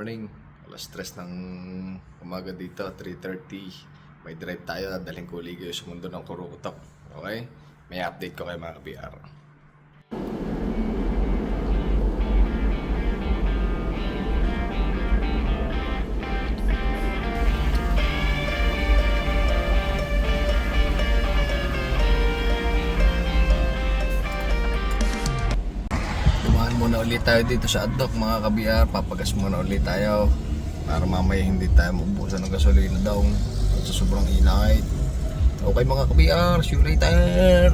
morning. Alas 3 ng umaga dito, 3:30. May drive tayo, dalhin ko ulit kayo sa mundo ng Kurukutok. Okay? May update ko kay mga BR. Muna ulit tayo dito sa Addock mga ka-BR. Papagas muna ulit tayo para mamaya hindi tayo mabubusan ng gasolina daw at sa sobrang init. Okay mga ka-BR, see you later.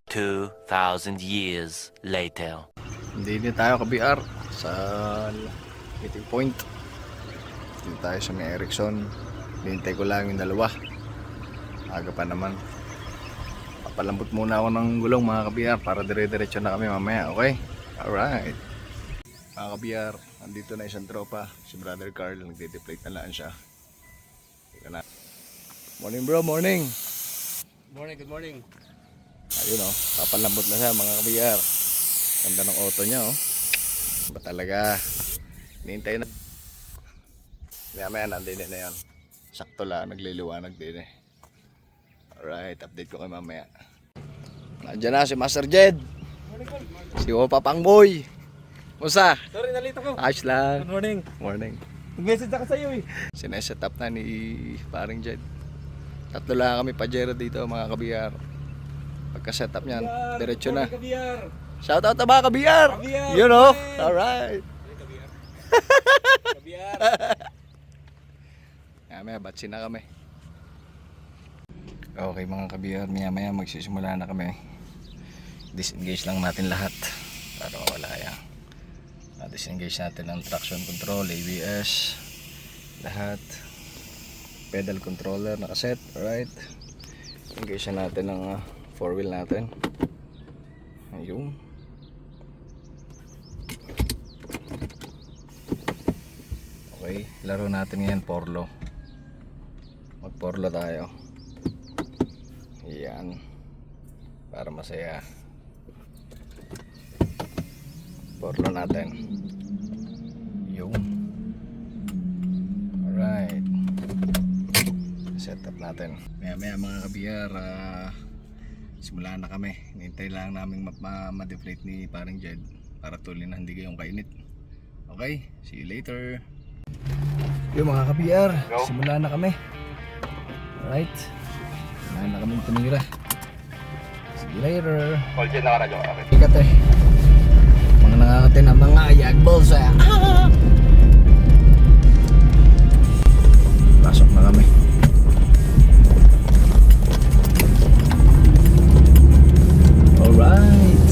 2,000 years later. Hindi din tayo ka-BR sa meeting point. Hindi tayo sa may Erickson. Hintay ko lang yung dalawa. Aga pa naman. Papalambot muna ako ng gulong mga ka-BR para dire-diretso na kami mamaya, okay? Alright. Mga ka-BR, andito na isang tropa, si Brother Carl, nagde-deflate na lang siya. Morning bro, morning. Morning, good morning. Ayun oh, papalambot na siya mga ka-BR. Ganda ng auto niya oh. Ba talaga? Hinihintay na. Maya nandun na yan. Sakto lang, nagliliwanag din eh. Alright, update ko kay mamaya. Nandiyan na si Master Jed. Si Opa Pangboy. Musa? Sorry, nalito ko. Ayos lang. Good morning. Morning. Nag-message ako sa iyo eh. Sineset up na ni paring Jed. Tatlo lang kami pajero dito mga ka-BR. Pagka-set up niyan, diretso na. Kabiyar. Shout out na mga ka-BR. Ka-BR, You know? morning. Alright. Kabiyar. Maya batsi na kami. Okay mga ka-BR, maya magsisimula na kami. Disengage lang natin lahat para mawala yan. Disengage natin ang traction control, ABS, lahat. Pedal controller nakaset, alright. Engage natin ang 4-wheel natin. Ayun. Okay, laro natin ngayon porlo. Mag porlo tayo. Yan. Para masaya. Porlo natin. Yung. Alright. Set up natin. Maya mga ka-BR, simula na kami. Hinintay lang namin ma-deflate ni paring Jed para tuloy na hindi kayong kainit. Okay, see you later. Yung mga ka-BR, simula na kami. Alright. Simula na kami tumira. See you later. Call na radyo. Okay. Ikat eh. Mga nangangatin ang mga ayagballs eh. Pasok na kami. Alright.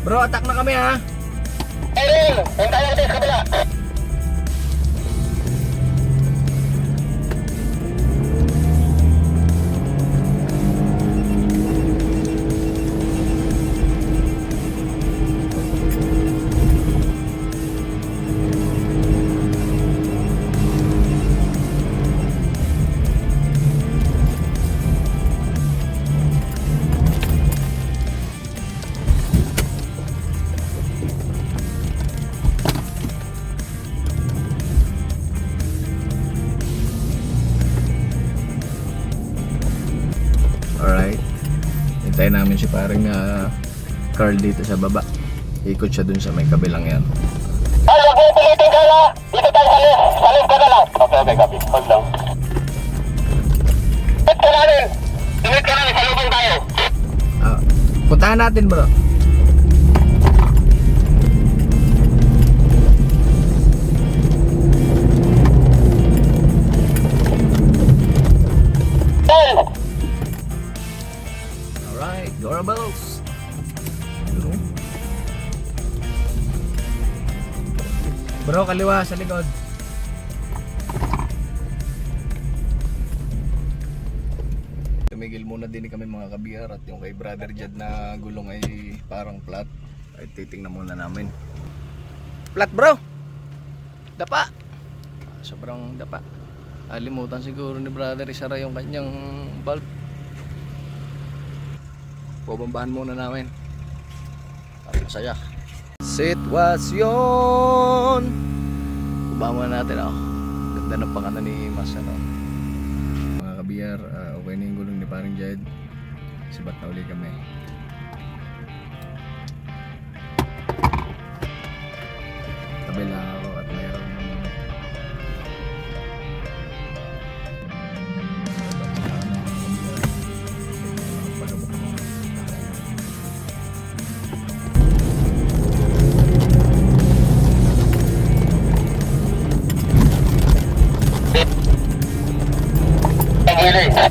Bro, attack na kami ha. Hintayin natin sa kabila. Alright. Hintayin namin si paring Carl dito sa baba. Ikot siya dun sa may kabilang yan. Ay, huwag mo pilitin ka na. Dito tayo sa lift. Sa lift ka na lang. Okay, copy. Hold lang. Lift ka natin. Lift ka natin. Sa lubong tayo. Puntahan natin bro. Bro, kaliwa sa likod. Tumigil muna din kami mga kabiyar at yung kay Brother Jad na gulong ay parang flat. Ay titingnan muna namin. Flat bro! Dapa! Sobrang dapa. Alimutan siguro ni Brother isara yung kanyang valve. Bobombahan muna namin. Para masaya. Sitwasyon! Baba muna natin ako. Ganda ng pangalan ni Mas ano. Mga kabiyar, okay na yung gulong ni Paring Jed. Sibat na uli kami. Tabi lang ako at mayroon Giling.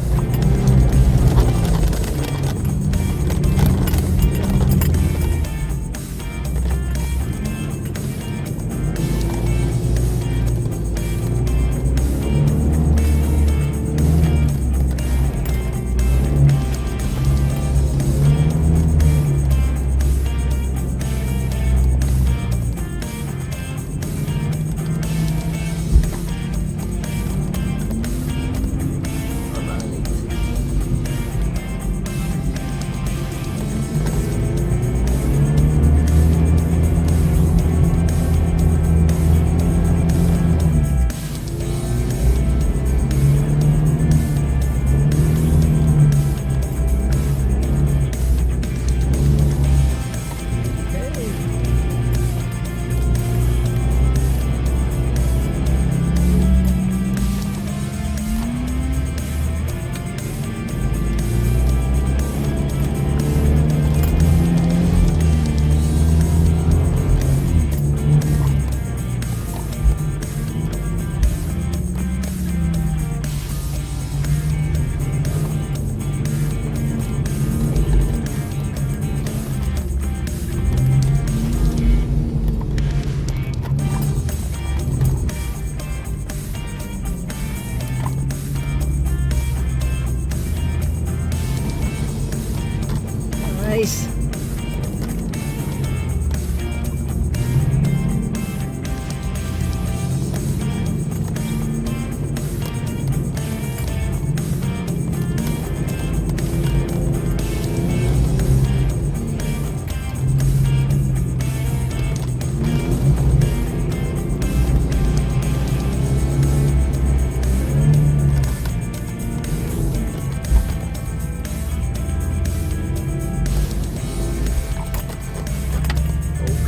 nice.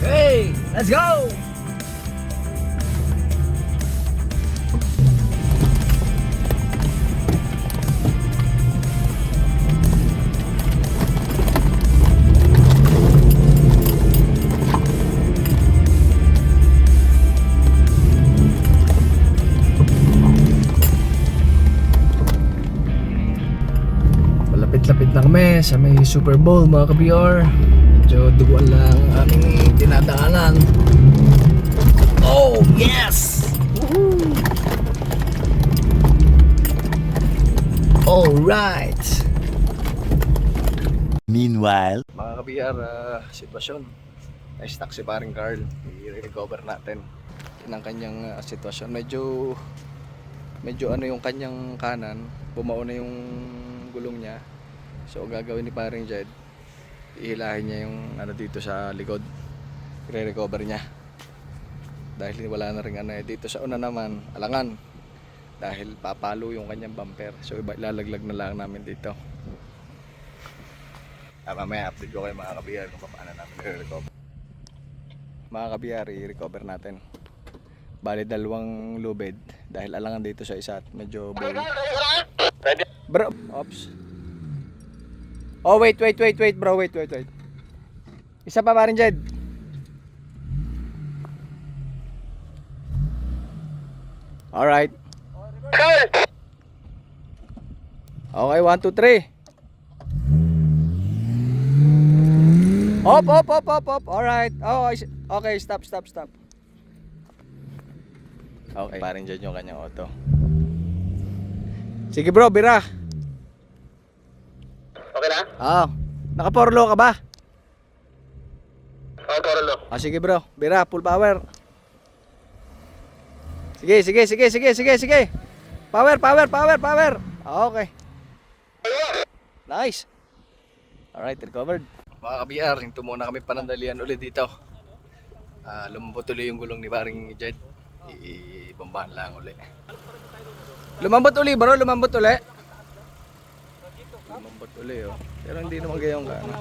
Okay, let's go! Malapit-lapit na kami sa may Super Bowl mga ka-BR. Medyo duguan lang ang aming dinadaanan. Oh yes! Woohoo! Alright! Meanwhile, Mga ka-BR, sitwasyon. Na-stuck si paring Carl. I-recover natin ng kanyang sitwasyon. Medyo ano yung kanyang kanan. Bumao na yung gulong niya. So gagawin ni paring Jed, ihilahin niya yung ano dito sa likod, i-recover niya dahil wala na rin ano dito sa una naman alangan dahil papalo yung kanyang bumper, so ilalaglag na lang namin dito. Mamaya update ko kayo mga kabiyar kung paano namin i-recover. Mga kabiyar, i-recover natin bali dalawang lubid dahil alangan dito sa isa at medyo bowl. Bro, ops. Oh wait bro, wait. Isa pa rin Jed. Alright. Okay, 1, 2, 3. Op. Alright. Oh, okay, stop. Okay, parin dyan yung kanyang auto. Sige bro, bira. Okay na? Oo. Naka-porlo ka ba? Oo, Torolo. Sige bro, bira, full power. Sige. Power. Okay. Nice. Alright, recovered. Mga ka-BR, hinto muna kami panandalian ulit dito. Lumambot ulit yung gulong ni paring Jed. Ibambahan lang ulit. Lumambot ulit bro, lumambot ulit. Lumambot ulit oh. Pero hindi naman gayong ka. Ano?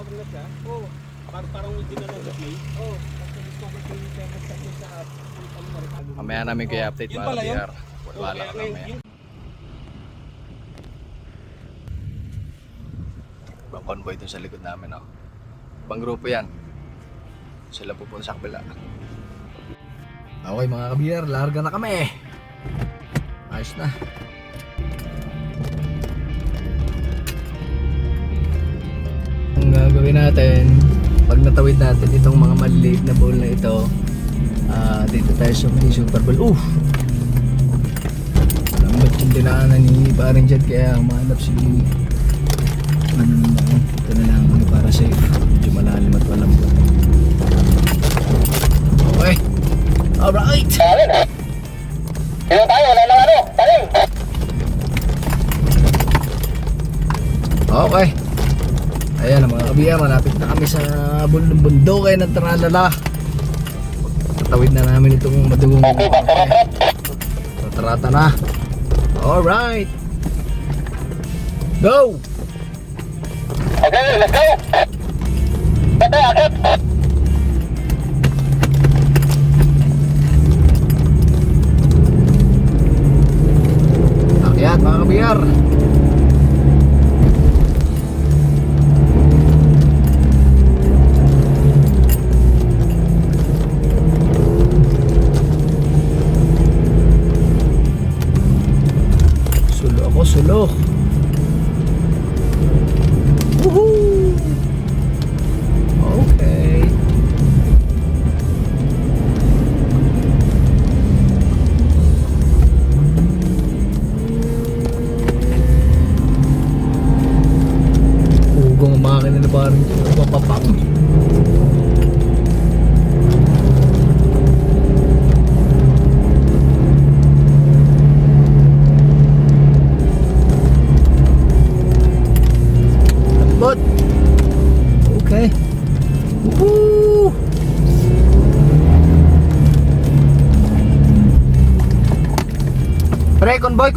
Parang hindi na nag-play. Oo. Mamaya namin kayo update mga ka-BR. Wala ka mamaya. Ibang convoy dun sa likod namin oh. Ibang grupo yan. Sila pupunta sa kabila. Okay mga ka-BR, larga na kami. Ayos na. Ang gagawin natin, pag natawid natin itong mga maliliit na bowl na ito, dito tayo sa may Super Bowl. Lambat yung dinaanan ni paring Jed, kaya humanap si ano naman, ito na lang kami para safe. Medyo malalim at malambot. Okay. Alright. Dito tayo, wala nang ano. Taling. Okay. Ayan mga ka-BR, malapit na kami sa bundok ng Tralala. Tatawid na namin itong madugong Tatarata na. Alright. Go! Okay, let's go. Bata, akit. Akyat mga ka-BR. Sulo. Woohoo! Okay. Ugong makina na parang papapang. Okay. Woohoo! Pre, convoy.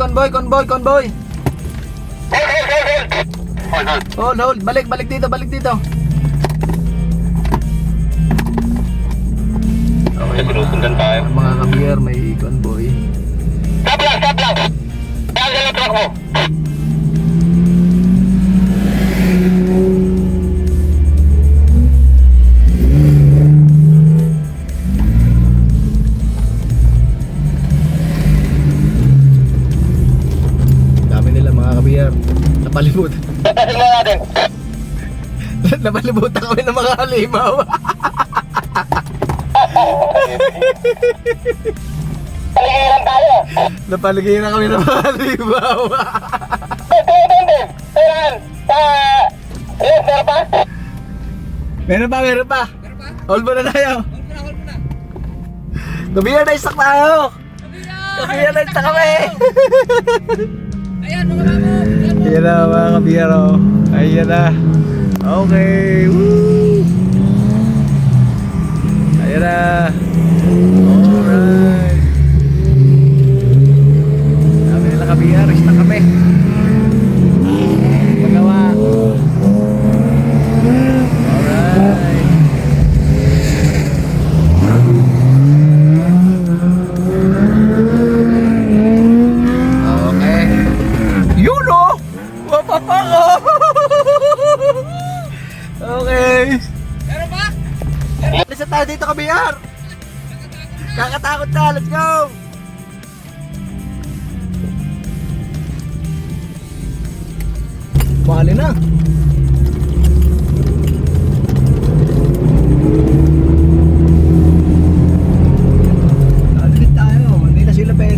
Hold. Balik dito. Okay, Sinusundan tayo. mga ka-BR, may convoy. Stop lang. Tanggal ang truck mo. Dami nila mga ka-BR. Napalibutan. Tatasin mo natin. Napalibutan kami ng mga halimaw. Paligiran tayo. Napaligay na kami ng mga halimaw. Saan? Yes, meron pa? Meron pa. Hold mo na tayo. Gabihan na istak tayo. Gabihan na istak kami. Ayan mga mamo. Ayan na mga kabiyaro. Ayan na. Okay. Woo! Ayan na. Alright. Dami nila kabiyaro. Istak kami. Magawa. Alright. Okay. Yun o! Mapapa ko! Okay. Meron ba? Alis na tayo dito kabiyar! Kakatakot na! Let's go! Bali na! Alis tayo! Hindi na sila pwede.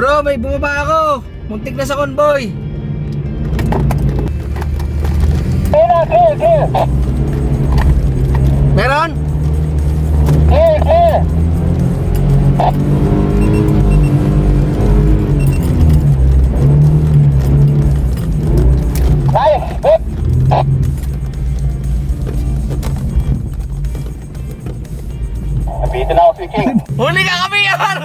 Bro, may bumaba ako. Muntik na sa convoy. Clear. Meron? Clear. Nice, good. Nabitin ako switching. Huli ka kami yan!